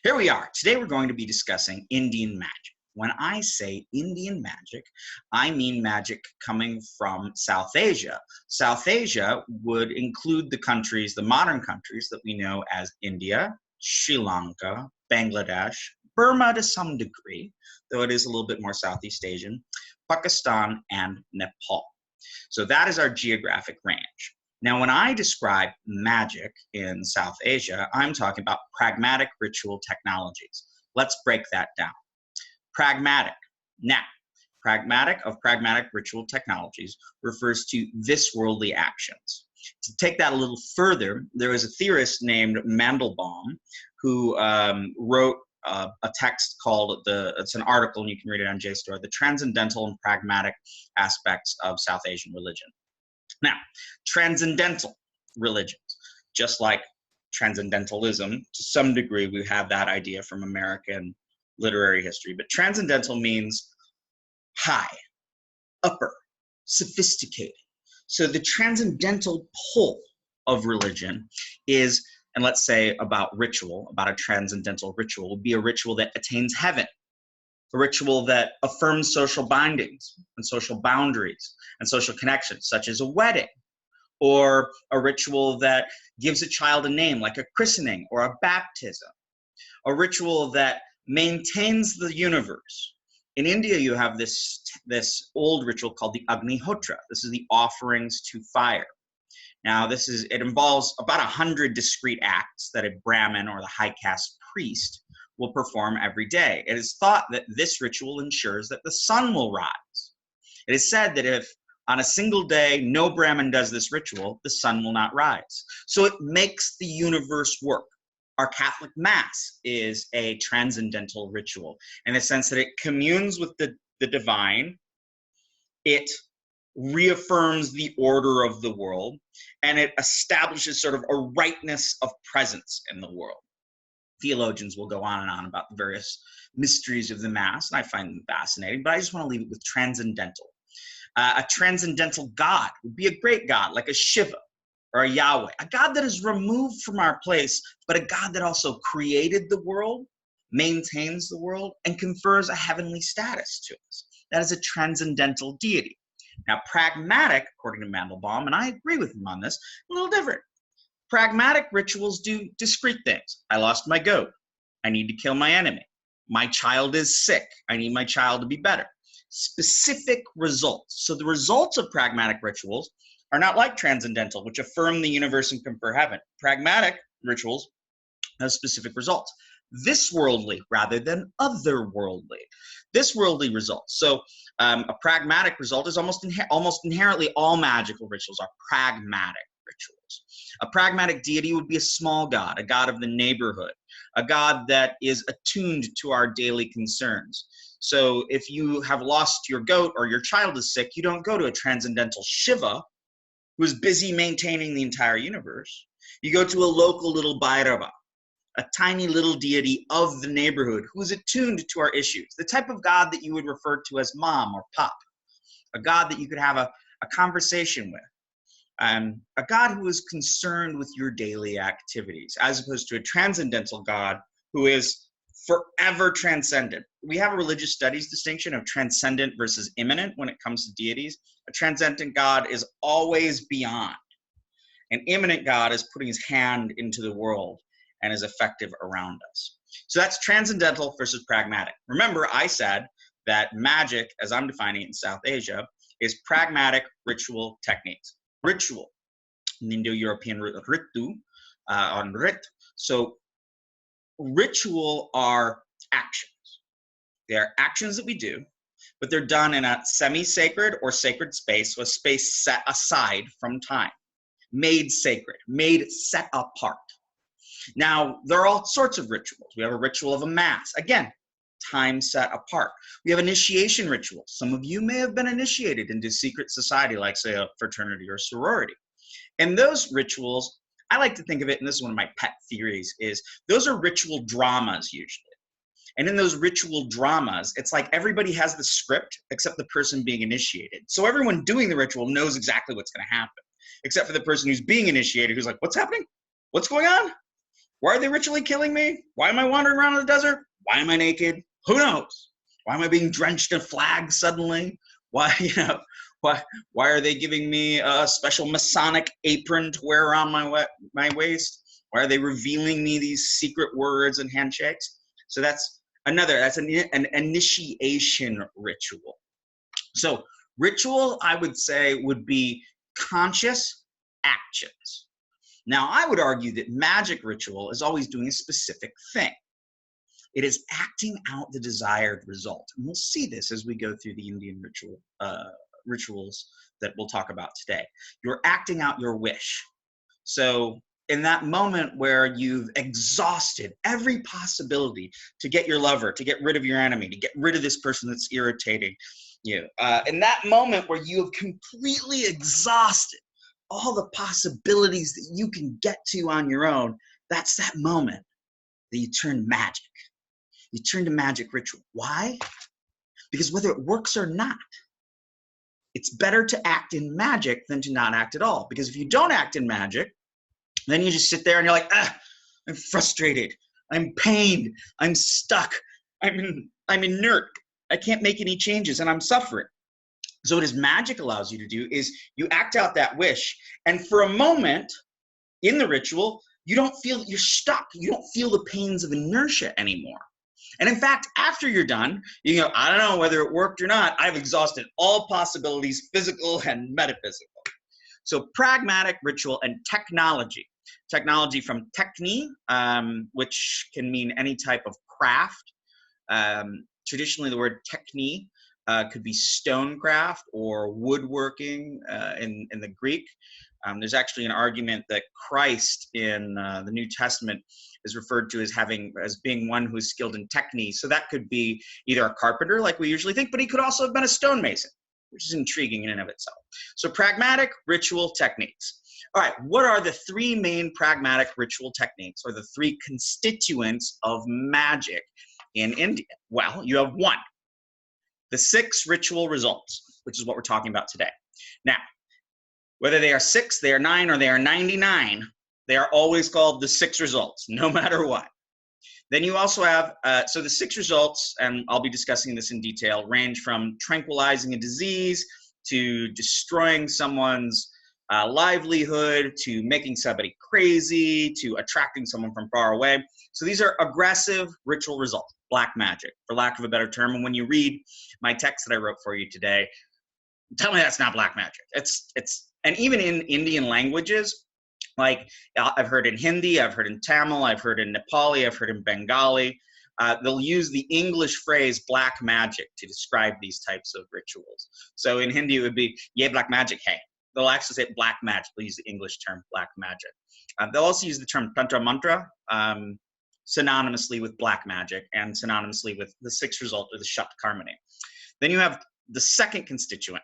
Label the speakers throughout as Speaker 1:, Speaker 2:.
Speaker 1: Here we are. Today we're going to be discussing Indian magic. When I say Indian magic, I mean magic coming from South Asia. South Asia would include the countries, the modern countries that we know as India, Sri Lanka, Bangladesh, Burma to some degree, though it is a little bit more Southeast Asian, Pakistan, and Nepal. So that is our geographic range. Now, when I describe magic in South Asia, I'm talking about pragmatic ritual technologies. Let's break that down. Pragmatic. Now, pragmatic ritual technologies refers to this worldly actions. To take that a little further, there was a theorist named Mandelbaum who wrote a text called, it's an article and you can read it on JSTOR, The Transcendental and Pragmatic Aspects of South Asian Religion. Now, transcendental religions, just like transcendentalism, to some degree we have that idea from American literary history, but transcendental means high, upper, sophisticated. So the transcendental pull of religion is, and let's say about ritual, about a transcendental ritual, would be a ritual that attains heaven, a ritual that affirms social bindings and social boundaries and social connections, such as a wedding, or a ritual that gives a child a name, like a christening or a baptism, a ritual that maintains the universe. In India, you have this old ritual called the Agnihotra. This is the offerings to fire. Now, it involves about 100 discrete acts that a Brahmin or the high caste priest will perform every day. It is thought that this ritual ensures that the sun will rise. It is said that if on a single day no Brahmin does this ritual, the sun will not rise. So it makes the universe work. Our Catholic Mass is a transcendental ritual in the sense that it communes with the divine, it reaffirms the order of the world, and it establishes sort of a rightness of presence in the world. Theologians will go on and on about the various mysteries of the Mass, and I find them fascinating, but I just want to leave it with transcendental. A transcendental God would be a great God, like a Shiva or a Yahweh, a God that is removed from our place, but a God that also created the world, maintains the world, and confers a heavenly status to us. That is a transcendental deity. Now, pragmatic, according to Mandelbaum, and I agree with him on this, a little different. Pragmatic rituals do discrete things. I lost my goat. I need to kill my enemy. My child is sick. I need my child to be better. Specific results. So the results of pragmatic rituals are not like transcendental, which affirm the universe and confer heaven. Pragmatic rituals have specific results. This worldly rather than otherworldly. This worldly results. So a pragmatic result is almost inherently all magical rituals are pragmatic rituals. A pragmatic deity would be a small god, a god of the neighborhood, a god that is attuned to our daily concerns. So if you have lost your goat or your child is sick, you don't go to a transcendental Shiva who is busy maintaining the entire universe. You go to a local little Bhairava, a tiny little deity of the neighborhood who is attuned to our issues, the type of God that you would refer to as mom or pop, a God that you could have a conversation with, a God who is concerned with your daily activities, as opposed to a transcendental God who is forever transcendent. We have a religious studies distinction of transcendent versus immanent when it comes to deities. A transcendent God is always beyond. An immanent God is putting his hand into the world and is effective around us. So that's transcendental versus pragmatic. Remember, I said that magic, as I'm defining it in South Asia, is pragmatic ritual techniques. Ritual, in Indo-European ritu, on rit. So ritual are actions. They are actions that we do, but they're done in a semi-sacred or sacred space, so a space set aside from time, made sacred, made set apart. Now, there are all sorts of rituals. We have a ritual of a mass. Again, time set apart. We have initiation rituals. Some of you may have been initiated into secret society, like, say, a fraternity or sorority. And those rituals, I like to think of it, and this is one of my pet theories, is those are ritual dramas usually. And in those ritual dramas, it's like everybody has the script except the person being initiated. So everyone doing the ritual knows exactly what's going to happen, except for the person who's being initiated, who's like, what's happening? What's going on? Why are they ritually killing me? Why am I wandering around in the desert? Why am I naked? Who knows? Why am I being drenched in flags suddenly? Why, why are they giving me a special Masonic apron to wear around my waist? Why are they revealing me these secret words and handshakes? So that's an initiation ritual. So ritual, I would say, would be conscious actions. Now, I would argue that magic ritual is always doing a specific thing. It is acting out the desired result. And we'll see this as we go through the Indian rituals that we'll talk about today. You're acting out your wish. So in that moment where you've exhausted every possibility to get your lover, to get rid of your enemy, to get rid of this person that's irritating you, in that moment where you have completely exhausted all the possibilities that you can get to on your own, that's that moment that you turn magic. You turn to magic ritual. Why? Because whether it works or not, it's better to act in magic than to not act at all. Because if you don't act in magic, then you just sit there and you're like, I'm frustrated, I'm pained, I'm stuck, I'm inert, I can't make any changes, and I'm suffering. So what magic allows you to do is you act out that wish, and for a moment in the ritual, you don't feel that you're stuck. You don't feel the pains of inertia anymore. And in fact, after you're done, you go, I don't know whether it worked or not. I've exhausted all possibilities, physical and metaphysical. So pragmatic ritual and technology. Technology from techni, which can mean any type of craft. Traditionally, the word techni could be stonecraft or woodworking in the Greek. There's actually an argument that Christ in the New Testament is referred to as being one who is skilled in techni. So that could be either a carpenter, like we usually think, but he could also have been a stonemason, which is intriguing in and of itself. So pragmatic ritual techniques. All right, what are the three main pragmatic ritual techniques, or the three constituents of magic in India? Well, you have one, the 6 ritual results, which is what we're talking about today. Now, whether they are 6, they are 9, or they are 99, they are always called the 6 results, no matter what. Then you also have, so the 6 results, and I'll be discussing this in detail, range from tranquilizing a disease to destroying someone's livelihood, to making somebody crazy, to attracting someone from far away. So these are aggressive ritual results, black magic, for lack of a better term. And when you read my text that I wrote for you today, tell me that's not black magic. And even in Indian languages, like I've heard in Hindi, I've heard in Tamil, I've heard in Nepali, I've heard in Bengali, they'll use the English phrase black magic to describe these types of rituals. So in Hindi, it would be, ye black magic hai. They'll actually say black magic. They'll use the English term black magic. They'll also use the term tantra mantra synonymously with black magic and synonymously with the 6th result, or the Shatkarmani. Then you have the second constituent.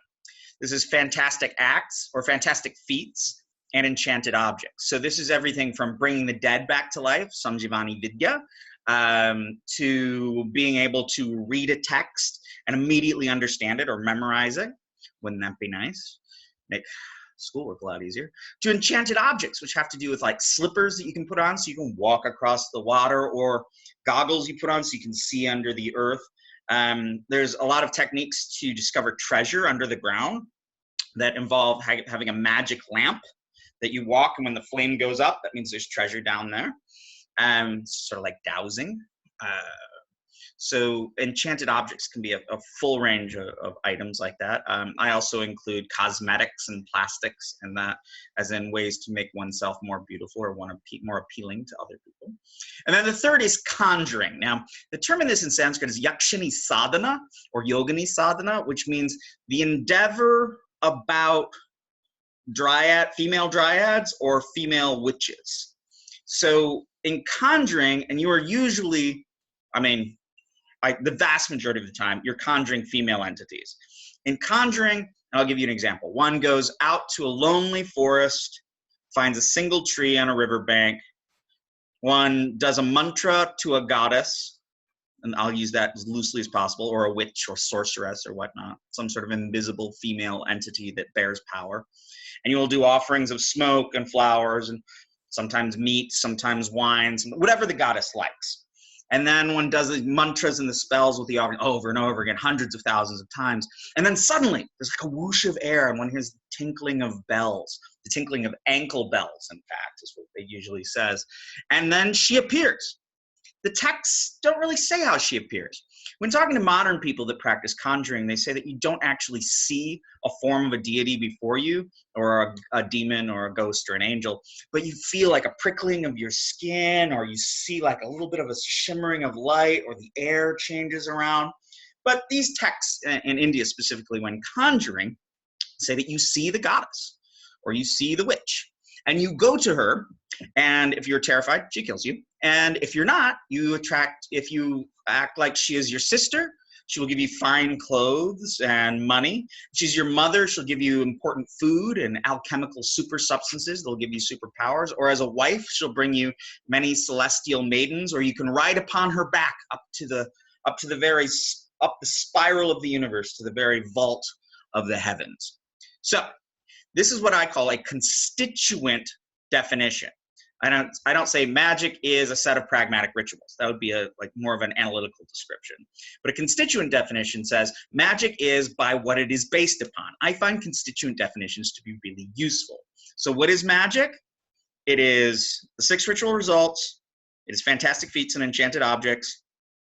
Speaker 1: This is fantastic acts or fantastic feats and enchanted objects. So this is everything from bringing the dead back to life, Samjivani Vidya, to being able to read a text and immediately understand it or memorize it. Wouldn't that be nice? Make schoolwork a lot easier. To enchanted objects, which have to do with like slippers that you can put on so you can walk across the water, or goggles you put on so you can see under the earth. There's a lot of techniques to discover treasure under the ground that involve having a magic lamp that you walk, and when the flame goes up, that means there's treasure down there. Sort of like dowsing. So enchanted objects can be a full range of items like that. I also include cosmetics and plastics and that, as in ways to make oneself more beautiful or more appealing to other people. And then the third is conjuring. Now, the term in this in Sanskrit is yakshini sadhana or yogini sadhana, which means the endeavor about female dryads or female witches. So in conjuring, and you are usually, the vast majority of the time, you're conjuring female entities. In conjuring, and I'll give you an example. One goes out to a lonely forest, finds a single tree on a riverbank. One does a mantra to a goddess, and I'll use that as loosely as possible, or a witch or sorceress or whatnot, some sort of invisible female entity that bears power. And you will do offerings of smoke and flowers and sometimes meat, sometimes wines, whatever the goddess likes. And then one does the mantras and the spells with the offering over and over again, hundreds of thousands of times. And then suddenly there's like a whoosh of air, and one hears the tinkling of bells, the tinkling of ankle bells, in fact, is what they usually says. And then she appears. The texts don't really say how she appears. When talking to modern people that practice conjuring, they say that you don't actually see a form of a deity before you, or a demon or a ghost or an angel, but you feel like a prickling of your skin, or you see like a little bit of a shimmering of light, or the air changes around. But these texts in India specifically, when conjuring, say that you see the goddess or you see the witch, and you go to her, and if you're terrified, she kills you. And if you're not, if you act like she is your sister, she will give you fine clothes and money. If she's your mother, she'll give you important food and alchemical super substances. They'll give you superpowers. Or as a wife, she'll bring you many celestial maidens, or you can ride upon her back up the spiral of the universe, to the very vault of the heavens. So this is what I call a constituent definition. I don't say magic is a set of pragmatic rituals. That would be more of an analytical description. But a constituent definition says magic is by what it is based upon. I find constituent definitions to be really useful. So what is magic? It is the 6 ritual results. It is fantastic feats and enchanted objects,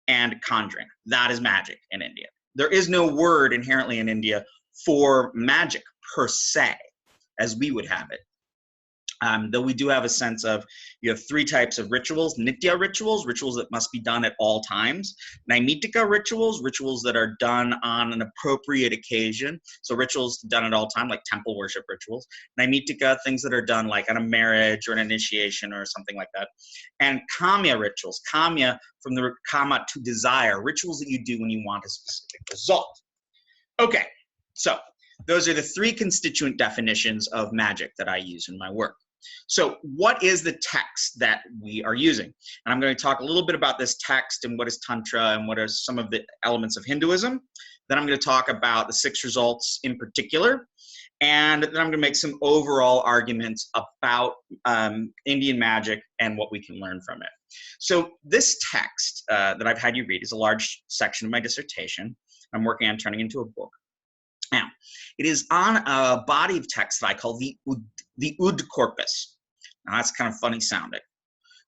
Speaker 1: and conjuring. That is magic in India. There is no word inherently in India for magic per se, as we would have it. Though we do have a sense of, you have 3 types of rituals: nitya rituals, rituals that must be done at all times; naimitika rituals, rituals that are done on an appropriate occasion, so rituals done at all time, like temple worship rituals; naimitika, things that are done like on a marriage or an initiation or something like that; and kamya rituals, kamya from the kama, to desire, rituals that you do when you want a specific result. Okay, so those are the 3 constituent definitions of magic that I use in my work. So what is the text that we are using? And I'm going to talk a little bit about this text and what is Tantra and what are some of the elements of Hinduism. Then I'm going to talk about the 6 results in particular. And then I'm going to make some overall arguments about Indian magic and what we can learn from it. So this text that I've had you read is a large section of my dissertation. I'm working on turning into a book. Now, it is on a body of text that I call the Ud corpus. Now, that's kind of funny sounding.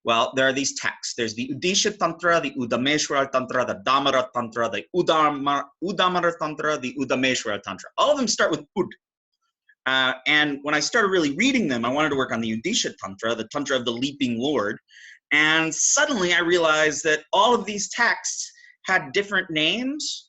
Speaker 1: Well, there are these texts. There's the Udisha Tantra, the Udameshwara Tantra, the Damara Tantra, the Udamara Tantra, the Udameshwara Tantra. All of them start with Ud. And when I started really reading them, I wanted to work on the Udisha Tantra, the Tantra of the Leaping Lord. And suddenly I realized that all of these texts had different names,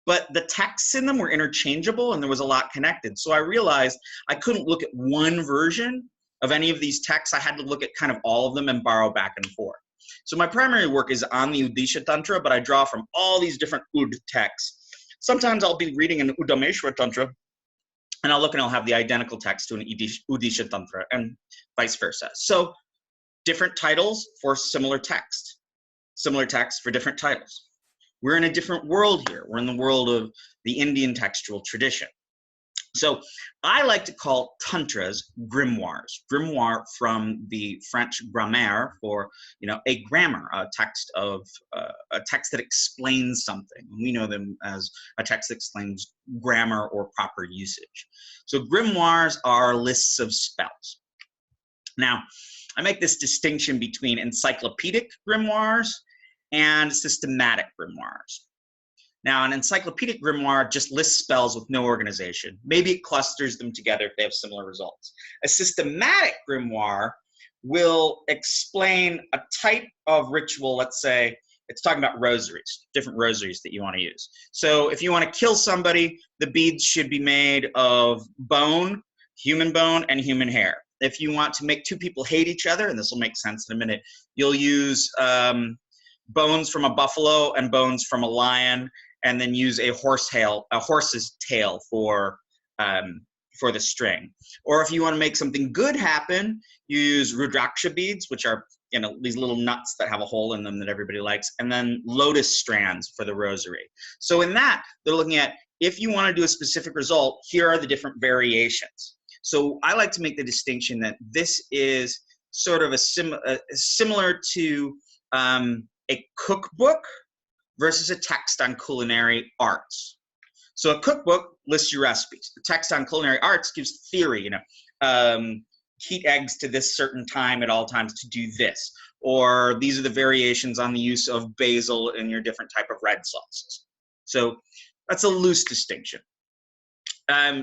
Speaker 1: but the texts in them were interchangeable and there was a lot connected. So I realized I couldn't look at one version of any of these texts. I had to look at kind of all of them and borrow back and forth. So my primary work is on the Udisha Tantra, but I draw from all these different Ud texts. Sometimes I'll be reading an Udameshwara Tantra, and I'll look and I'll have the identical text to an Udisha Tantra, and vice versa. So different titles for similar text for different titles. We're in a different world here. We're in the world of the Indian textual tradition. So I like to call tantras grimoires. Grimoire from the French grammaire, for a grammar, a text that explains something. We know them as a text that explains grammar or proper usage. So grimoires are lists of spells. Now, I make this distinction between encyclopedic grimoires and systematic grimoires. Now, an encyclopedic grimoire just lists spells with no organization. Maybe it clusters them together if they have similar results. A systematic grimoire will explain a type of ritual. Let's say it's talking about rosaries, different rosaries that you want to use. So if you want to kill somebody, the beads should be made of bone, human bone, and human hair. If you want to make 2 people hate each other, and this will make sense in a minute, you'll use bones from a buffalo and bones from a lion, and then use a horse's tail for the string. Or if you want to make something good happen, you use rudraksha beads, which are these little nuts that have a hole in them that everybody likes, and then lotus strands for the rosary. So in that, they're looking at, if you want to do a specific result, here are the different variations. So I like to make the distinction that this is sort of similar to a cookbook versus a text on culinary arts. So a cookbook lists your recipes. The text on culinary arts gives theory, heat eggs to this certain time at all times to do this, or these are the variations on the use of basil in your different type of red sauces. So that's a loose distinction.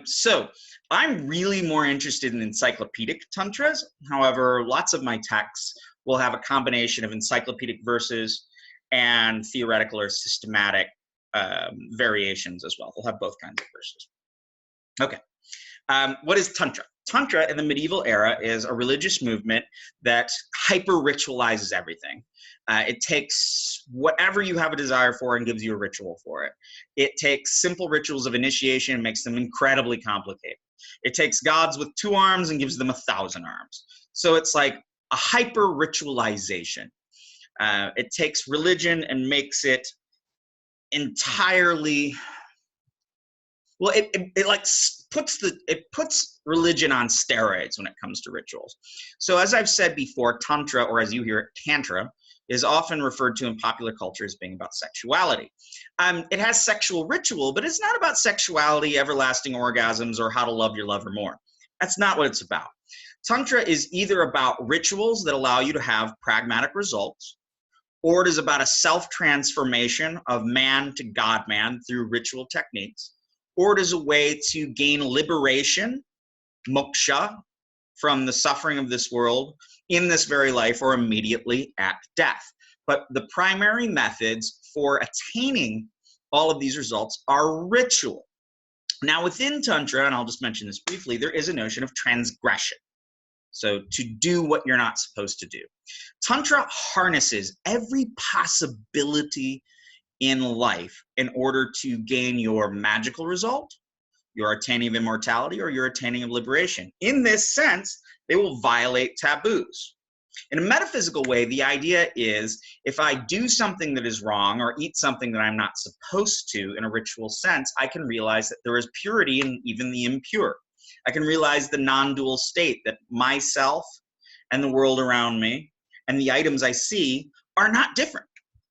Speaker 1: So I'm really more interested in encyclopedic tantras. However, lots of my texts will have a combination of encyclopedic verses and theoretical or systematic variations as well. They'll have both kinds of verses. Okay. What is Tantra? Tantra in the medieval era is a religious movement that hyper-ritualizes everything. It takes whatever you have a desire for and gives you a ritual for it. It takes simple rituals of initiation and makes them incredibly complicated. It takes gods with 2 arms and gives them 1,000 arms. So it's like a hyper-ritualization. It takes religion and makes it entirely, well, it like puts religion on steroids when it comes to rituals. So as I've said before, Tantra, or as you hear it, Tantra, is often referred to in popular culture as being about sexuality. It has sexual ritual, but it's not about sexuality, everlasting orgasms, or how to love your lover more. That's not what it's about. Tantra is either about rituals that allow you to have pragmatic results, or it is about a self-transformation of man to God-man through ritual techniques, or it is a way to gain liberation, moksha, from the suffering of this world in this very life or immediately at death. But the primary methods for attaining all of these results are ritual. Now within Tantra, and I'll just mention this briefly, there is a notion of transgression. So to do what you're not supposed to do. Tantra harnesses every possibility in life in order to gain your magical result, your attaining of immortality, or your attaining of liberation. In this sense, they will violate taboos. In a metaphysical way, the idea is if I do something that is wrong or eat something that I'm not supposed to in a ritual sense, I can realize that there is purity in even the impure. I can realize the non-dual state that myself and the world around me and the items I see are not different.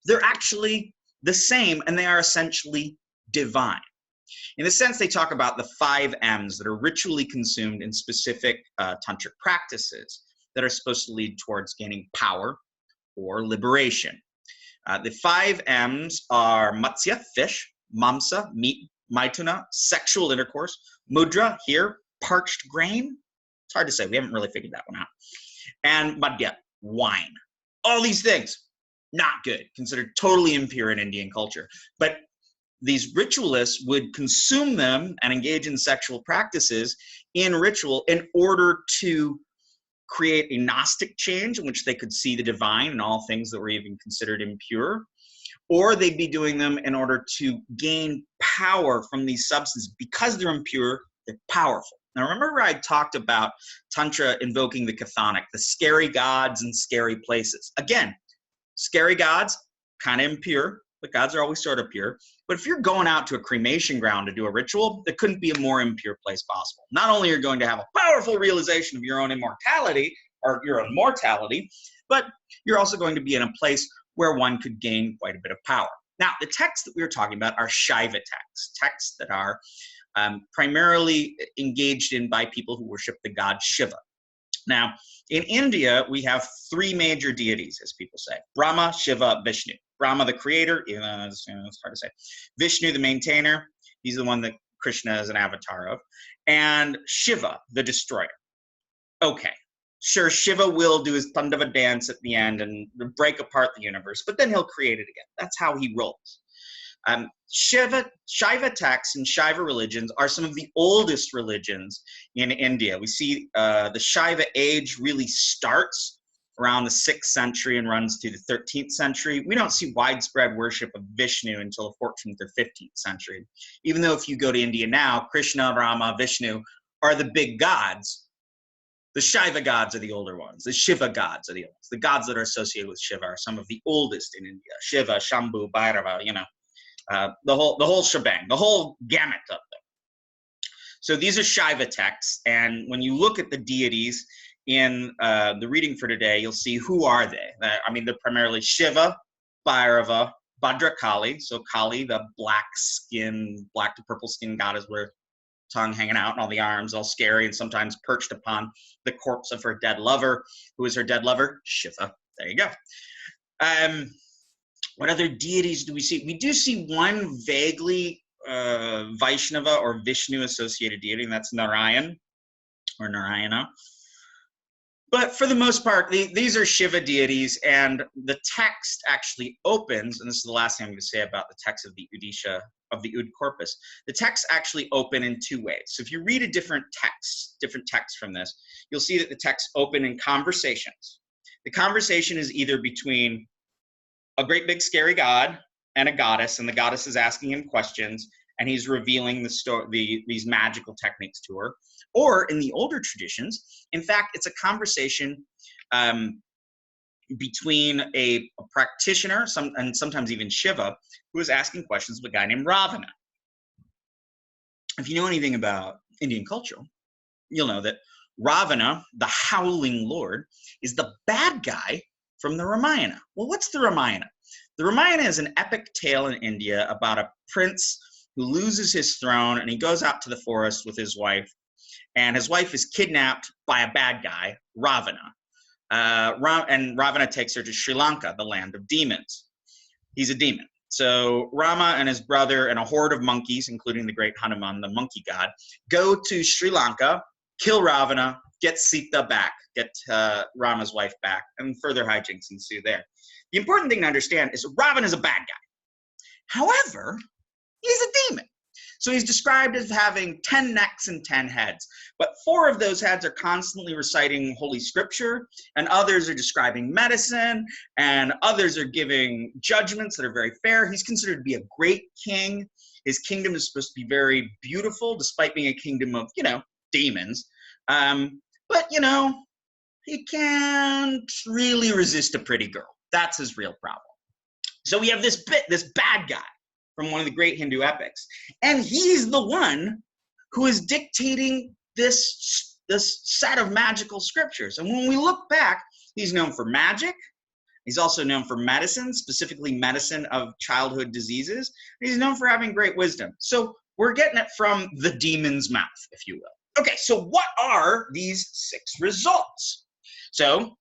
Speaker 1: They're actually the same, and they are essentially divine. In a sense, they talk about the 5 M's that are ritually consumed in specific tantric practices that are supposed to lead towards gaining power or liberation. The 5 M's are matsya, fish, mamsa, meat, maituna, sexual intercourse, mudra, here, parched grain. It's hard to say. We haven't really figured that one out. And madhya, wine. All these things, not good, considered totally impure in Indian culture. But these ritualists would consume them and engage in sexual practices in ritual in order to create a Gnostic change in which they could see the divine in all things that were even considered impure. Or they'd be doing them in order to gain power from these substances. Because they're impure, they're powerful. Now remember I talked about Tantra invoking the chthonic, the scary gods and scary places. Again, scary gods, kind of impure, but gods are always sort of pure. But if you're going out to a cremation ground to do a ritual, there couldn't be a more impure place possible. Not only are you going to have a powerful realization of your own immortality, or your own mortality, but you're also going to be in a place where one could gain quite a bit of power. Now, the texts that we were talking about are Shaiva texts, texts that are primarily engaged in by people who worship the god Shiva. Now, in India, we have 3 major deities, as people say: Brahma, Shiva, Vishnu. Brahma, the creator, it's hard to say. Vishnu, the maintainer, he's the one that Krishna is an avatar of. And Shiva, the destroyer. Okay, sure, Shiva will do his Tandava dance at the end and break apart the universe, but then he'll create it again. That's how he rolls. Shaiva texts and Shaiva religions are some of the oldest religions in India. We see the Shaiva age really starts around the 6th century and runs through the 13th century. We don't see widespread worship of Vishnu until the 14th or 15th century. Even though if you go to India now, Krishna, Brahma, Vishnu are the big gods. The Shaiva gods are the older ones. The Shiva gods are the old ones. The gods that are associated with Shiva are some of the oldest in India. Shiva, Shambhu, Bhairava, the whole shebang, the whole gamut of them. So these are Shaiva texts, and when you look at the deities in the reading for today, you'll see who are they. I mean, they're primarily Shiva, Bhairava, Bhadrakali. So Kali, the black to purple skin goddess with her tongue hanging out and all the arms all scary and sometimes perched upon the corpse of her dead lover. Who is her dead lover? Shiva. There you go. What other deities do we see? We do see one vaguely Vaishnava or Vishnu associated deity, and that's Narayan or Narayana. But for the most part, these are Shiva deities, and the text actually opens, and this is the last thing I'm going to say about the text of the Udisha, of the Ud corpus. The texts actually open in two ways. So if you read a different text from this, you'll see that the texts open in conversations. The conversation is either between a great big scary god and a goddess, and the goddess is asking him questions, and he's revealing these magical techniques to her. Or in the older traditions, in fact, it's a conversation between a practitioner, and sometimes even Shiva, who is asking questions of a guy named Ravana. If you know anything about Indian culture, you'll know that Ravana, the howling lord, is the bad guy from the Ramayana. Well, what's the Ramayana? The Ramayana is an epic tale in India about a prince who loses his throne, and he goes out to the forest with his wife, and his wife is kidnapped by a bad guy, Ravana. And Ravana takes her to Sri Lanka, the land of demons. He's a demon. So Rama and his brother and a horde of monkeys, including the great Hanuman, the monkey god, go to Sri Lanka, kill Ravana, get Sita back, get Rama's wife back, and further hijinks ensue there. The important thing to understand is Ravana is a bad guy. However, he's a demon. So he's described as having 10 necks and 10 heads, but 4 of those heads are constantly reciting Holy Scripture, and others are describing medicine, and others are giving judgments that are very fair. He's considered to be a great king. His kingdom is supposed to be very beautiful, despite being a kingdom of, demons. But, he can't really resist a pretty girl. That's his real problem. So we have this bad guy from one of the great Hindu epics. And he's the one who is dictating this set of magical scriptures. And when we look back, he's known for magic. He's also known for medicine, specifically medicine of childhood diseases. And he's known for having great wisdom. So we're getting it from the demon's mouth, if you will. Okay, so what are these 6 results? So,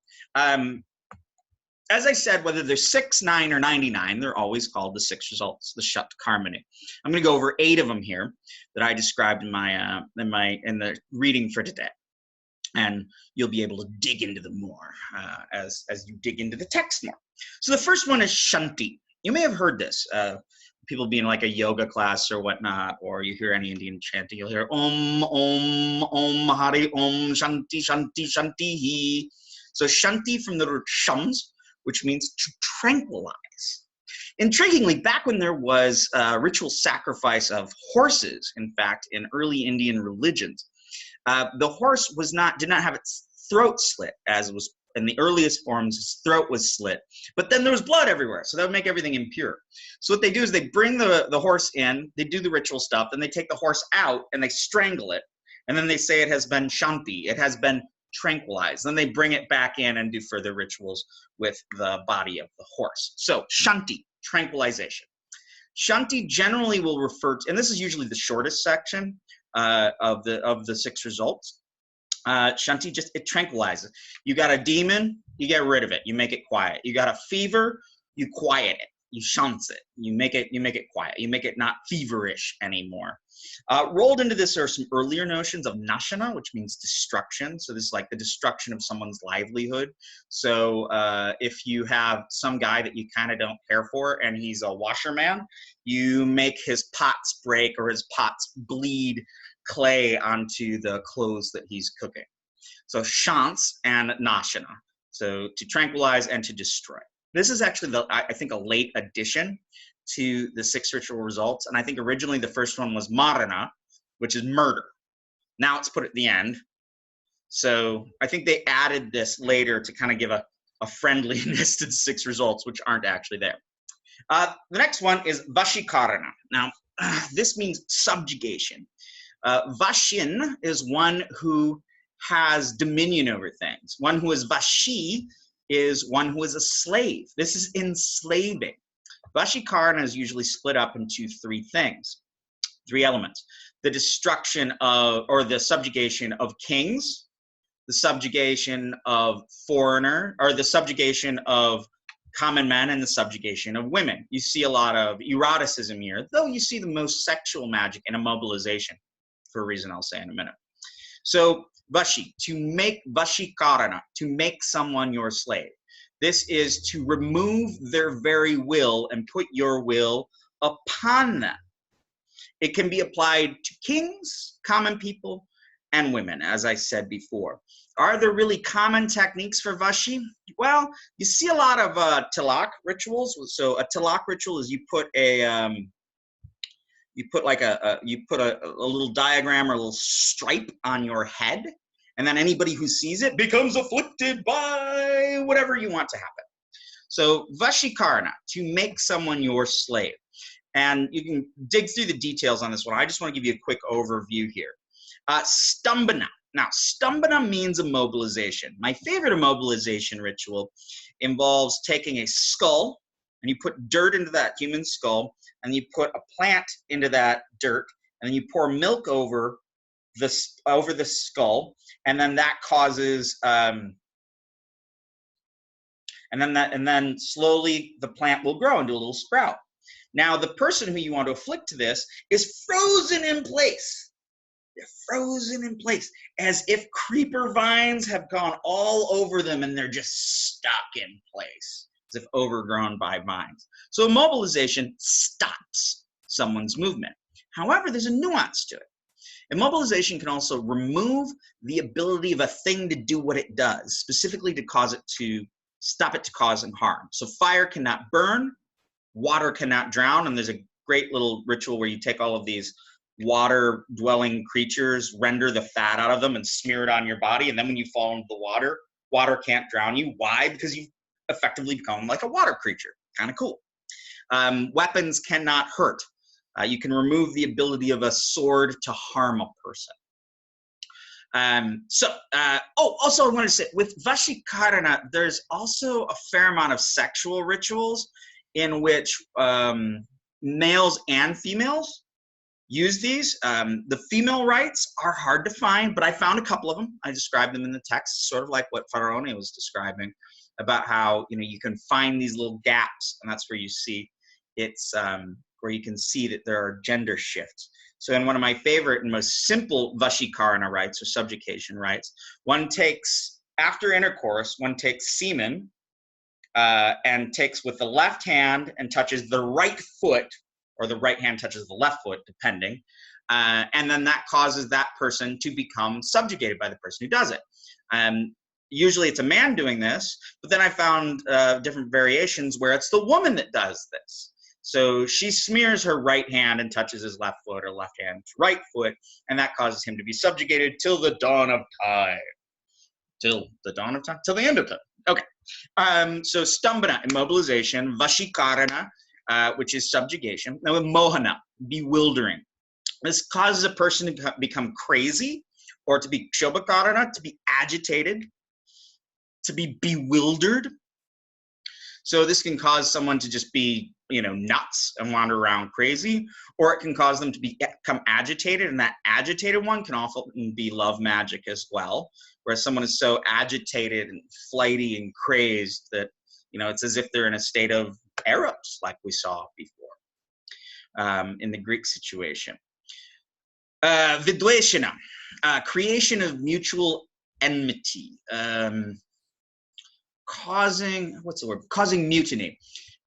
Speaker 1: as I said, whether they're 6, 9, or 99, they're always called the 6 results, the Shat Karmani. I'm going to go over 8 of them here that I described in the reading for today, and you'll be able to dig into them more as you dig into the text more. So the first one is Shanti. You may have heard this. People being like a yoga class or whatnot, or you hear any Indian chanting, you'll hear Om, Om, Om, Hari, Om, Shanti, Shanti, Shanti. So Shanti from the word Shams, which means to tranquilize. Intriguingly, back when there was ritual sacrifice of horses, in fact, in early Indian religions, the horse did not have its throat slit, as it was in the earliest forms. His throat was slit, but then there was blood everywhere, so that would make everything impure. So what they do is they bring the horse in, they do the ritual stuff, then they take the horse out and they strangle it, and then they say it has been Shanti, it has been tranquilized. Then they bring it back in and do further rituals with the body of the horse. So Shanti, tranquilization. Shanti generally will refer to, and this is usually the shortest section of the 6 results. Shanti it tranquilizes. You got a demon, you get rid of it. You make it quiet. You got a fever, you quiet it. You shunts it. You make it quiet. You make it not feverish anymore. Rolled into this are some earlier notions of nashana, which means destruction. So this is like the destruction of someone's livelihood. So if you have some guy that you kind of don't care for and he's a washerman, you make his pots break or his pots bleed clay onto the clothes that he's cooking. So shants and nashana. So to tranquilize and to destroy. This is actually, I think, a late addition to the 6 ritual results. And I think originally the first one was marana, which is murder. Now it's put at the end. So I think they added this later to kind of give a friendliness to the 6 results, which aren't actually there. The next one is vashikarana. Now, this means subjugation. Vashin is one who has dominion over things. One who is Vashi is one who is a slave. This is enslaving. Vashikarana is usually split up into three things, three elements. The destruction of, or the subjugation of kings, the subjugation of foreigner, or the subjugation of common men, and the subjugation of women. You see a lot of eroticism here, though you see the most sexual magic in immobilization, for a reason I'll say in a minute. So Vashi, to make Vashikarana, to make someone your slave. This is to remove their very will and put your will upon them. It can be applied to kings, common people, and women, as I said before. Are there really common techniques for Vashi? Well, you see a lot of tilak rituals. So a tilak ritual is you put a little diagram or a little stripe on your head, and then anybody who sees it becomes afflicted by whatever you want to happen. So Vashikarana, to make someone your slave. And you can dig through the details on this one. I just want to give you a quick overview here. Stambhana. Now, Stambhana means immobilization. My favorite immobilization ritual involves taking a skull, and you put dirt into that human skull, and you put a plant into that dirt, and then you pour milk over the skull, and then that causes and then slowly the plant will grow into a little sprout. Now, the person who you want to afflict to this is frozen in place. They're frozen in place, as if creeper vines have gone all over them and they're just stuck in place, as if overgrown by vines. So immobilization stops someone's movement. However, there's a nuance to it. Immobilization can also remove the ability of a thing to do what it does, specifically to cause it to stop it to causing harm. So fire cannot burn, water cannot drown, and there's a great little ritual where you take all of these water-dwelling creatures, render the fat out of them, and smear it on your body, and then when you fall into the water, water can't drown you. Why? Because you've effectively become like a water creature. Kind of cool. Weapons cannot hurt. You can remove the ability of a sword to harm a person. Also I want to say, with Vashikarana, there's also a fair amount of sexual rituals in which males and females use these. The female rites are hard to find, but I found a couple of them. I described them in the text, sort of like what Faraone was describing, about how you can find these little gaps, and that's where you see it's where you can see that there are gender shifts. So in one of my favorite and most simple Vashikarana rites or subjugation rites, one takes, after intercourse, one takes semen and takes with the left hand and touches the right foot, or the right hand touches the left foot, depending, and then that causes that person to become subjugated by the person who does it. Usually it's a man doing this, but then I found different variations where it's the woman that does this. So she smears her right hand and touches his left foot, or left hand right foot, and that causes him to be subjugated till the dawn of time. Till the dawn of time? Till the end of time. Okay. So Stambhana, immobilization, Vashikarana, which is subjugation. Now with Mohana, bewildering. This causes a person to become crazy, or to be Kshobakarana, to be agitated, to be bewildered. So this can cause someone to just be, nuts and wander around crazy, or it can cause them to become agitated, and that agitated one can often be love magic as well, where someone is so agitated and flighty and crazed that, it's as if they're in a state of eros, like we saw before in the Greek situation. Vidveshana, creation of mutual enmity, causing mutiny.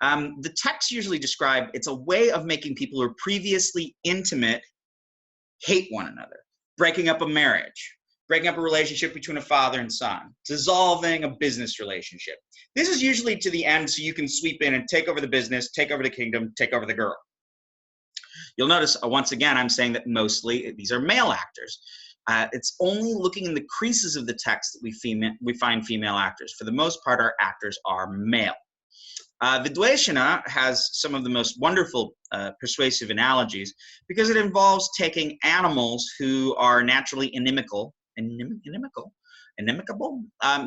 Speaker 1: The texts usually describe it's a way of making people who are previously intimate hate one another, breaking up a marriage, breaking up a relationship between a father and son, dissolving a business relationship. This is usually to the end so you can sweep in and take over the business, take over the kingdom, take over the girl. You'll notice, once again, I'm saying that mostly these are male actors. It's only looking in the creases of the text that we find female actors. For the most part, our actors are male. Vidveshana has some of the most wonderful persuasive analogies because it involves taking animals who are naturally inimical inimical,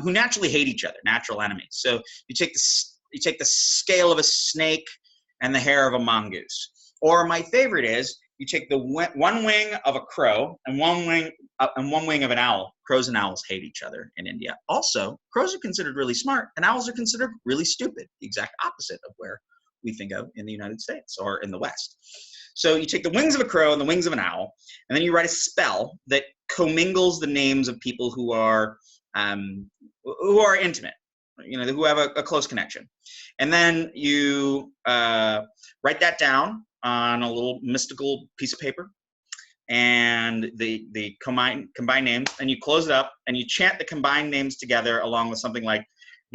Speaker 1: who naturally hate each other, natural enemies. So you take the scale of a snake and the hair of a mongoose. Or my favorite is you take the one wing of a crow and one wing of an owl. Crows and owls hate each other in India. Also, crows are considered really smart and owls are considered really stupid, the exact opposite of where we think of in the United States or in the West. So you take the wings of a crow and the wings of an owl, and then you write a spell that commingles the names of people who are intimate, who have a close connection. And then you write that down on a little mystical piece of paper, and the combined names, and you close it up, and you chant the combined names together along with something like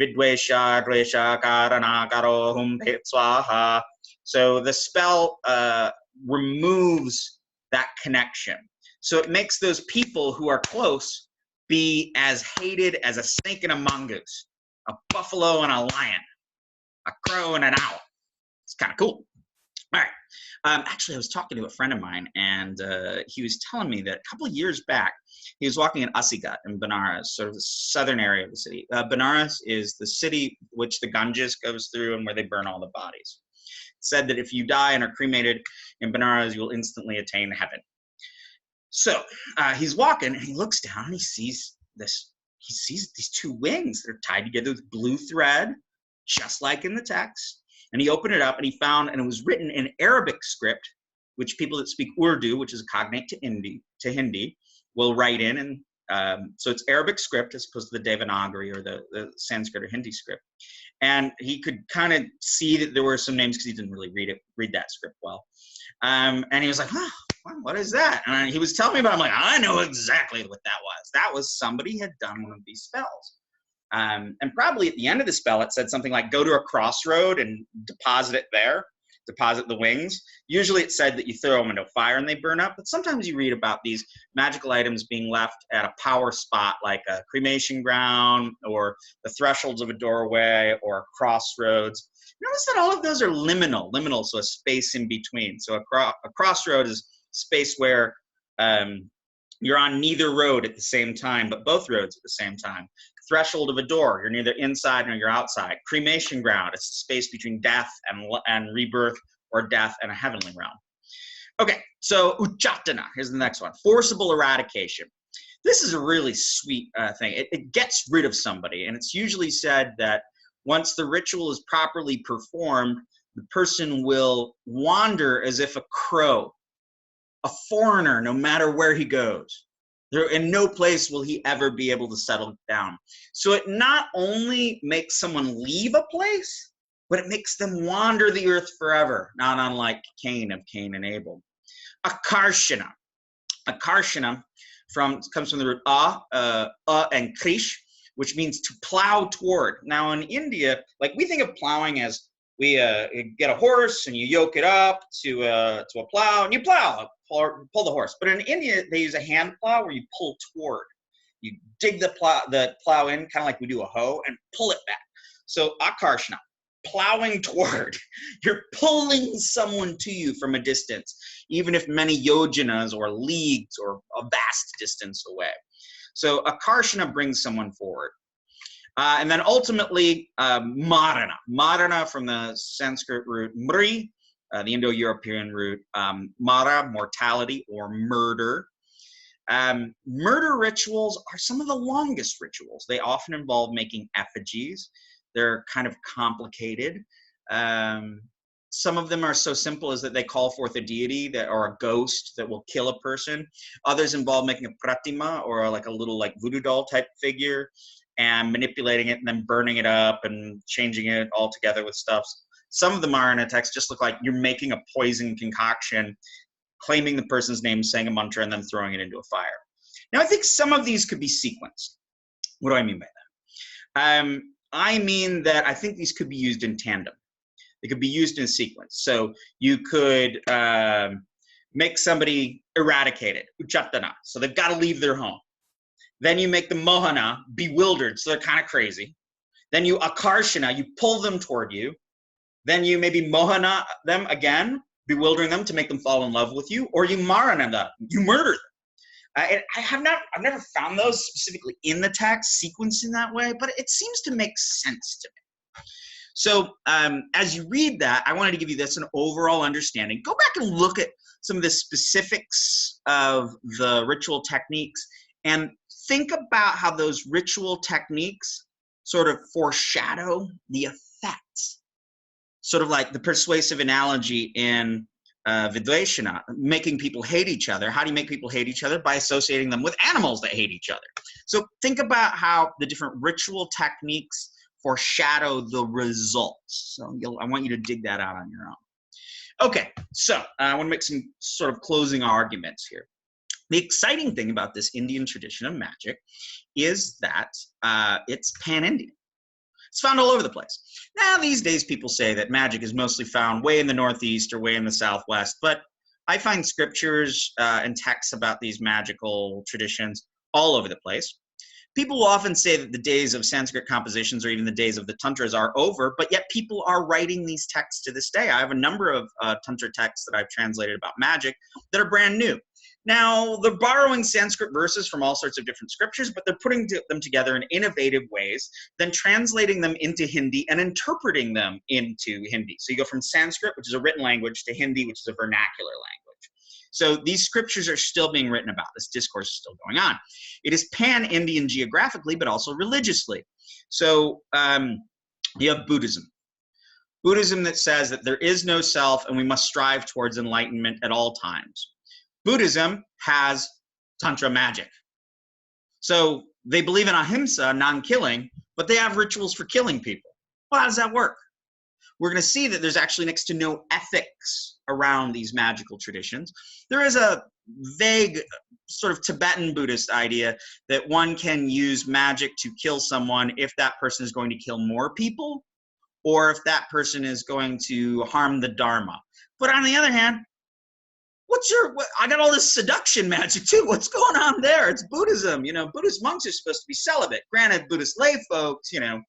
Speaker 1: Vidvesha, Dvesha, Karana, Karo, Hum, Swaha. So the spell removes that connection. So it makes those people who are close be as hated as a snake and a mongoose, a buffalo and a lion, a crow and an owl. It's kind of cool. All right. Actually, I was talking to a friend of mine, and he was telling me that a couple of years back, he was walking in Asigat in Benares, sort of the southern area of the city. Benares is the city which the Ganges goes through and where they burn all the bodies. It said that if you die and are cremated in Benares, you will instantly attain heaven. So he's walking, and he looks down, and he sees these two wings that are tied together with blue thread, just like in the text. And he opened it up, and he found, and it was written in Arabic script, which people that speak Urdu, which is a cognate to Hindi, will write in. And so it's Arabic script as opposed to the Devanagari or the Sanskrit or Hindi script. And he could kind of see that there were some names because he didn't really read that script well. And he was like, oh, what is that? And he was telling me about it. I'm like, I know exactly what that was. That was somebody had done one of these spells. And probably at the end of the spell, it said something like, go to a crossroad and deposit it there, deposit the wings. Usually it said that you throw them into fire and they burn up, but sometimes you read about these magical items being left at a power spot, like a cremation ground or the thresholds of a doorway or a crossroads. Notice that all of those are liminal, so a space in between. So a crossroad is space where you're on neither road at the same time, but both roads at the same time. Threshold of a door, you're neither inside nor you're outside. Cremation ground, it's the space between death and rebirth, or death and a heavenly realm. Okay, so Uchatana, here's the next one. Forcible eradication. This is a really sweet thing. It gets rid of somebody, and it's usually said that once the ritual is properly performed, the person will wander as if a crow, a foreigner, no matter where he goes. In no place will he ever be able to settle down. So it not only makes someone leave a place, but it makes them wander the earth forever, not unlike Cain of Cain and Abel. Akarshana. Akarshana comes from the root and krish, which means to plow toward. Now in India, like we think of plowing as we get a horse and you yoke it up to a plow and you plow. Pull the horse. But in India, they use a hand plow where you pull toward. You dig the plow in, kind of like we do a hoe, and pull it back. So akarshana, plowing toward. You're pulling someone to you from a distance, even if many yojanas or leagues or a vast distance away. So akarshana brings someone forward. And then ultimately, marana. Marana from the Sanskrit root mri, the Indo-European root mara, mortality or murder. Murder rituals are some of the longest rituals. They often involve making effigies. They're kind of complicated. Some of them are so simple as that they call forth a deity or a ghost that will kill a person. Others involve making a pratima, or like a little like voodoo doll type figure, and manipulating it and then burning it up and changing it all together with stuff. Some of the Marana texts just look like you're making a poison concoction, claiming the person's name, saying a mantra, and then throwing it into a fire. Now, I think some of these could be sequenced. What do I mean by that? I mean that I think these could be used in tandem. They could be used in sequence. So you could make somebody eradicated, uchatana, so they've got to leave their home. Then you make the mohana, bewildered, so they're kind of crazy. Then you akarshana, you pull them toward you. Then you maybe mohana them again, bewildering them to make them fall in love with you, or you marana them, you murder them. I've never found those specifically in the text sequenced in that way, but it seems to make sense to me. So as you read that, I wanted to give you this an overall understanding. Go back and look at some of the specifics of the ritual techniques and think about how those ritual techniques sort of foreshadow the effects. Sort of like the persuasive analogy in Vidveshana, making people hate each other. How do you make people hate each other? By associating them with animals that hate each other. So think about how the different ritual techniques foreshadow the results. So I want you to dig that out on your own. Okay, so I want to make some sort of closing arguments here. The exciting thing about this Indian tradition of magic is that it's pan-Indian. It's found all over the place. Now, these days, people say that magic is mostly found way in the Northeast or way in the Southwest, but I find scriptures and texts about these magical traditions all over the place. People will often say that the days of Sanskrit compositions or even the days of the tantras are over, but yet people are writing these texts to this day. I have a number of tantra texts that I've translated about magic that are brand new. Now, they're borrowing Sanskrit verses from all sorts of different scriptures, but they're putting them together in innovative ways, then translating them into Hindi and interpreting them into Hindi. So you go from Sanskrit, which is a written language, to Hindi, which is a vernacular language. So these scriptures are still being written about. This discourse is still going on. It is pan-Indian geographically, but also religiously. So you have Buddhism. Buddhism that says that there is no self and we must strive towards enlightenment at all times. Buddhism has Tantra magic. So they believe in ahimsa, non-killing, but they have rituals for killing people. Well, how does that work? We're going to see that there's actually next to no ethics around these magical traditions. There is a vague sort of Tibetan Buddhist idea that one can use magic to kill someone if that person is going to kill more people or if that person is going to harm the Dharma. But on the other hand, I got all this seduction magic too. What's going on there? It's Buddhism. You know, Buddhist monks are supposed to be celibate. Granted, Buddhist lay folks, you know,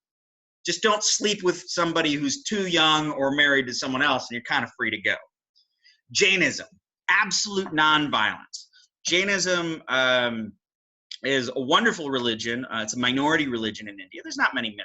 Speaker 1: just don't sleep with somebody who's too young or married to someone else and you're kind of free to go. Jainism, absolute nonviolence. Jainism is a wonderful religion. It's a minority religion in India. There's not many Jains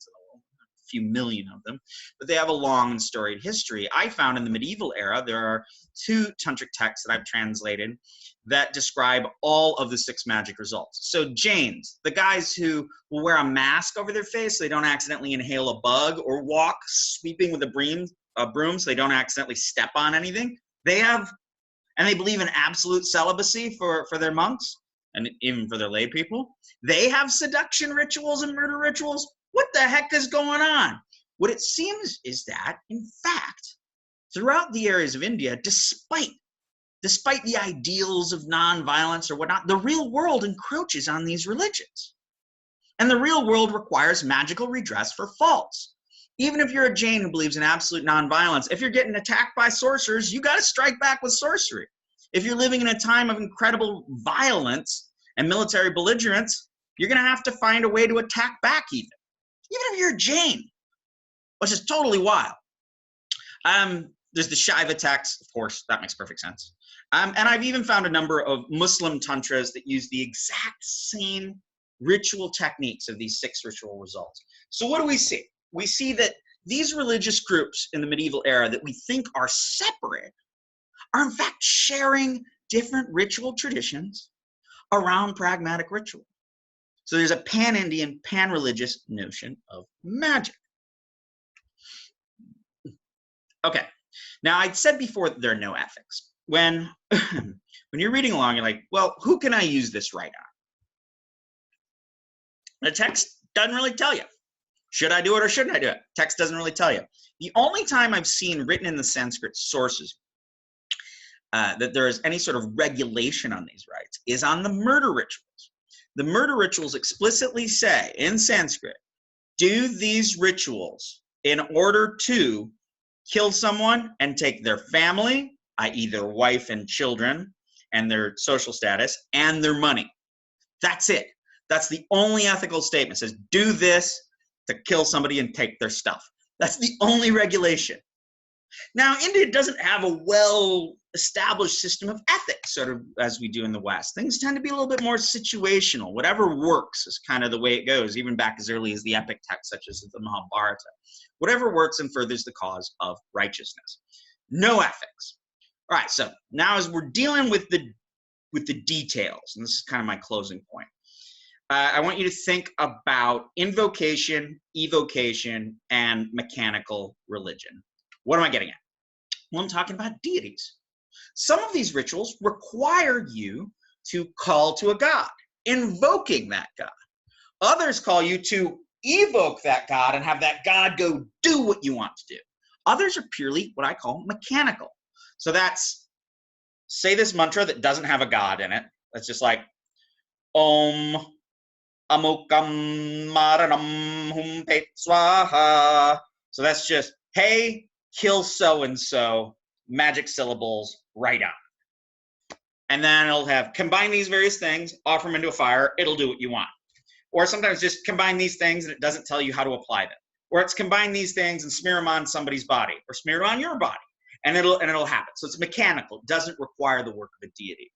Speaker 1: in the world, a few million of them, but they have a long and storied history. I found in the medieval era, there are 2 tantric texts that I've translated that describe all of the 6 magic results. So Jains, the guys who will wear a mask over their face so they don't accidentally inhale a bug, or walk sweeping with a broom so they don't accidentally step on anything, they believe in absolute celibacy for their monks and even for their lay people. They have seduction rituals and murder rituals. What the heck is going on? What it seems is that, in fact, throughout the areas of India, despite the ideals of nonviolence or whatnot, the real world encroaches on these religions. And the real world requires magical redress for faults. Even if you're a Jain who believes in absolute nonviolence, if you're getting attacked by sorcerers, you got to strike back with sorcery. If you're living in a time of incredible violence and military belligerence, you're going to have to find a way to attack back even if you're a Jain, which is totally wild. There's the Shaiva texts, of course, that makes perfect sense. And I've even found a number of Muslim tantras that use the exact same ritual techniques of these 6 ritual results. So what do we see? We see that these religious groups in the medieval era that we think are separate are in fact sharing different ritual traditions around pragmatic ritual. So there's a pan-Indian, pan-religious notion of magic. Okay, now I'd said before that there are no ethics. When you're reading along, you're like, well, who can I use this right on? The text doesn't really tell you. Should I do it or shouldn't I do it? Text doesn't really tell you. The only time I've seen written in the Sanskrit sources that there is any sort of regulation on these rites is on the murder rituals. The murder rituals explicitly say in Sanskrit, do these rituals in order to kill someone and take their family, i.e. their wife and children and their social status, and their money. That's it. That's the only ethical statement. It says, do this to kill somebody and take their stuff. That's the only regulation. Now, India doesn't have a well-established system of ethics, sort of as we do in the West. Things tend to be a little bit more situational. Whatever works is kind of the way it goes, even back as early as the epic texts, such as the Mahabharata. Whatever works and furthers the cause of righteousness. No ethics. All right, so now as we're dealing with the details, and this is kind of my closing point, I want you to think about invocation, evocation, and mechanical religion. What am I getting at? Well, I'm talking about deities. Some of these rituals require you to call to a god, invoking that god. Others call you to evoke that god and have that god go do what you want to do. Others are purely what I call mechanical. So that's, say this mantra that doesn't have a god in it. That's just like, Om Amukam Maranam Hum Pet Swaha. So that's just, hey, kill so-and-so, magic syllables, right on. And then it'll have, combine these various things, offer them into a fire, it'll do what you want. Or sometimes just combine these things and it doesn't tell you how to apply them. Or it's combine these things and smear them on somebody's body, or smear it on your body, and it'll happen. So it's mechanical, it doesn't require the work of a deity.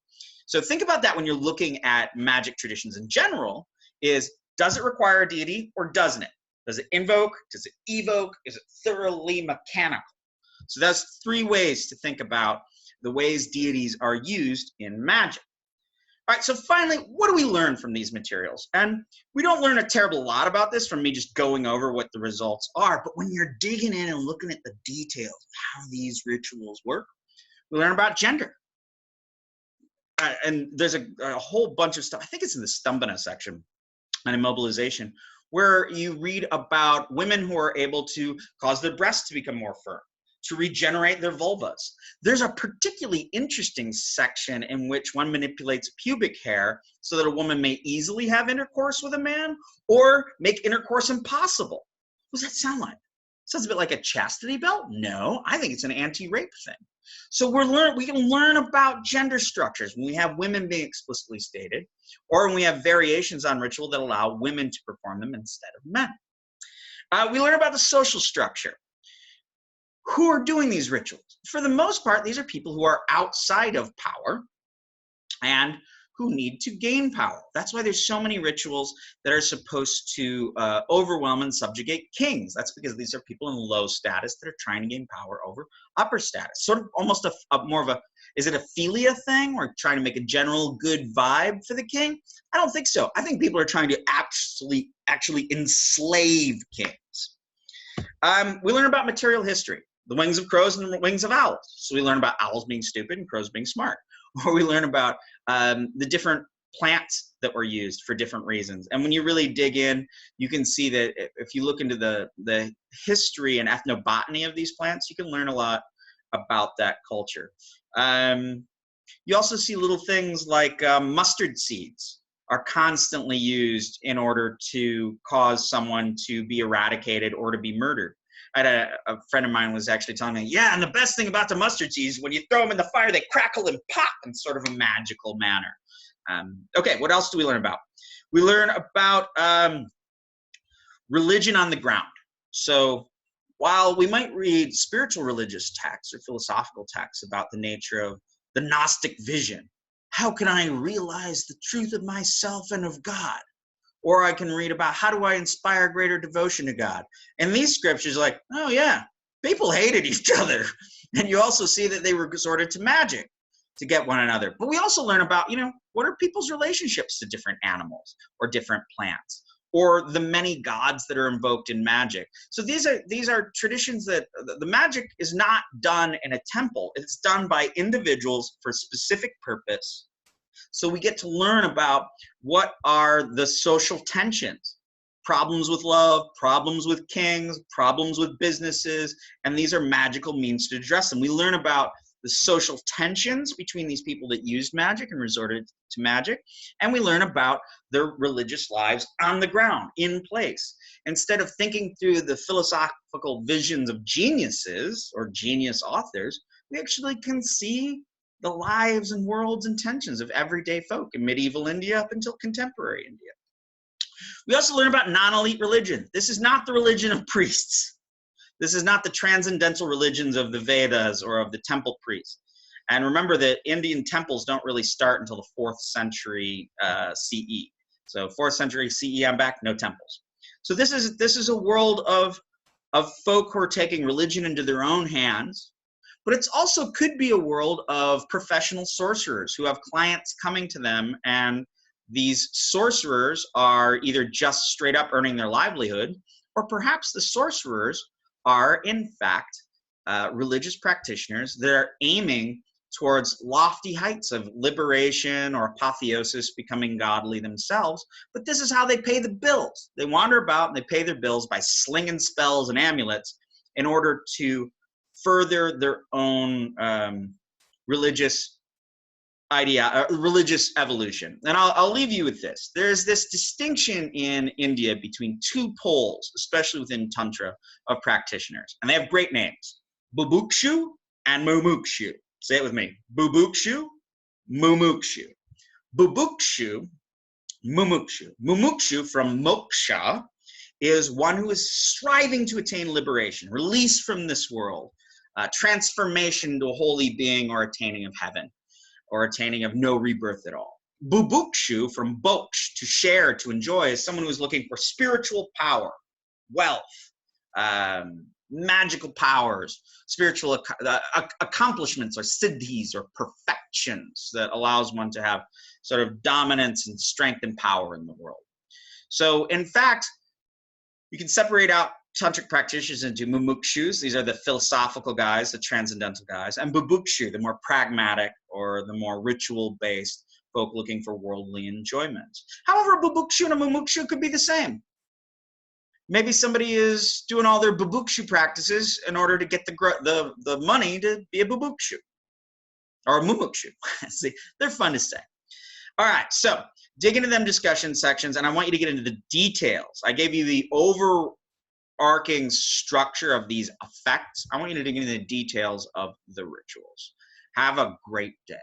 Speaker 1: So think about that when you're looking at magic traditions in general, is does it require a deity or doesn't it? Does it invoke? Does it evoke? Is it thoroughly mechanical? So that's 3 ways to think about the ways deities are used in magic. All right, so finally, what do we learn from these materials? And we don't learn a terrible lot about this from me just going over what the results are, but when you're digging in and looking at the details of how these rituals work, we learn about gender. And there's a whole bunch of stuff, I think it's in the Stambhana section on immobilization, where you read about women who are able to cause their breasts to become more firm, to regenerate their vulvas. There's a particularly interesting section in which one manipulates pubic hair so that a woman may easily have intercourse with a man or make intercourse impossible. What does that sound like? Sounds a bit like a chastity belt? No, I think it's an anti-rape thing. So we can learn about gender structures when we have women being explicitly stated, or when we have variations on ritual that allow women to perform them instead of men. We learn about the social structure. Who are doing these rituals? For the most part, these are people who are outside of power and who need to gain power. That's why there's so many rituals that are supposed to overwhelm and subjugate kings. That's because these are people in low status that are trying to gain power over upper status. Sort of almost more of a, is it a philia thing? We're trying to make a general good vibe for the king? I don't think so. I think people are trying to actually enslave kings. We learn about material history, the wings of crows and the wings of owls. So we learn about owls being stupid and crows being smart. Or we learn about the different plants that were used for different reasons. And when you really dig in, you can see that if you look into the history and ethnobotany of these plants, you can learn a lot about that culture. You also see little things like mustard seeds are constantly used in order to cause someone to be eradicated or to be murdered. I had a friend of mine was actually telling me, yeah, and the best thing about the mustard seeds, when you throw them in the fire, they crackle and pop in sort of a magical manner. Okay, what else do we learn about? We learn about religion on the ground. So while we might read spiritual religious texts or philosophical texts about the nature of the Gnostic vision, how can I realize the truth of myself and of God? Or I can read about how do I inspire greater devotion to God. And these scriptures are like, oh yeah, people hated each other. And you also see that they resorted to magic to get one another. But we also learn about, what are people's relationships to different animals or different plants, or the many gods that are invoked in magic. So these are traditions that the magic is not done in a temple. It's done by individuals for a specific purpose. So we get to learn about what are the social tensions, problems with love, problems with kings, problems with businesses, and these are magical means to address them. We learn about the social tensions between these people that used magic and resorted to magic, and we learn about their religious lives on the ground, in place. Instead of thinking through the philosophical visions of geniuses or genius authors, we actually can see the lives and worlds and tensions of everyday folk in medieval India up until contemporary India. We also learn about non-elite religion. This is not the religion of priests. This is not the transcendental religions of the Vedas or of the temple priests. And remember that Indian temples don't really start until the 4th century CE. So 4th century CE, I'm back, no temples. So this is a world of folk who are taking religion into their own hands, but it's also could be a world of professional sorcerers who have clients coming to them, and these sorcerers are either just straight up earning their livelihood, or perhaps the sorcerers are in fact religious practitioners that are aiming towards lofty heights of liberation or apotheosis, becoming godly themselves. But this is how they pay the bills. They wander about and they pay their bills by slinging spells and amulets in order to further their own religious religious evolution. And I'll leave you with this. There's this distinction in India between two poles, especially within Tantra, of practitioners. And they have great names: Bubukshu and Mumukshu. Say it with me. Bubukshu, Mumukshu. Bubukshu, Mumukshu. Mumukshu, from moksha, is one who is striving to attain liberation, release from this world, transformation to a holy being, or attaining of heaven, or attaining of no rebirth at all. Bubukshu, from boksh, to share, to enjoy, is someone who is looking for spiritual power, wealth, magical powers, spiritual accomplishments, or siddhis, or perfections that allows one to have sort of dominance and strength and power in the world. So in fact, you can separate out tantric practitioners into mumukshus. These are the philosophical guys, the transcendental guys, and bubukshu, the more pragmatic or the more ritual-based folk looking for worldly enjoyment. However, a bubukshu and a mumukshu could be the same. Maybe somebody is doing all their bubukshu practices in order to get the money to be a bubukshu or a mumukshu. See, they're fun to say. All right, so dig into them discussion sections, and I want you to get into the details. I gave you the overarching structure of these effects. I want you to dig into the details of the rituals. Have a great day.